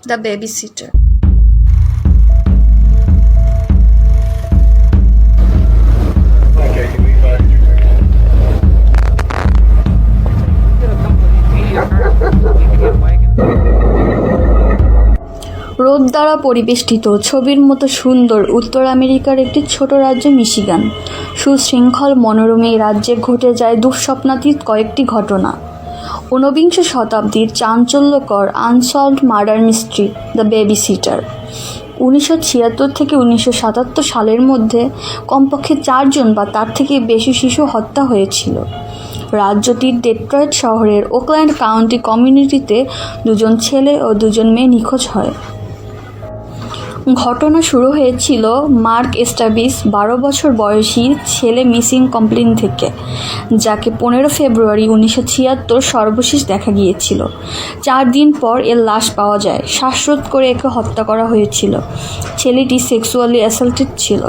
The Babysitter. রোদ দ্বারা পরিবেষ্টিত ছবির মতো সুন্দর উত্তর আমেরিকার একটি ছোট রাজ্য মিশিগান। সুশৃঙ্খল মনোরম এই রাজ্যে ঘটে যায় দুঃস্বপ্নাতীত কয়েকটি ঘটনা। ঊনবিংশ শতাব্দীর চাঞ্চল্যকর unsolved murder mystery the babysitter. 1976 থেকে 1977 সালের মধ্যে কমপক্ষে 4 জন বা তার থেকে বেশি শিশু হত্যা হয়েছিল। রাজ্যটির ডেট্রয়েট শহরের ওকল্যান্ড কাউন্টি কমিউনিটিতে 2 জন ছেলে ও 2 জন মেয়ে নিখোঁজ হয়। ঘটনা শুরু হয়েছিল মার্ক এস্টাবিস 12 বছর বয়সী ছেলে মিসিং কমপ্লেন থেকে, যাকে 15 ফেব্রুয়ারি 1976 সর্বশেষ দেখা গিয়েছিল। 4 দিন পর এর লাশ পাওয়া যায়। শ্বাসরোধ করে একে হত্যা করা হয়েছিল। ছেলেটি সেক্সুয়ালি অ্যাসাল্টেড ছিল।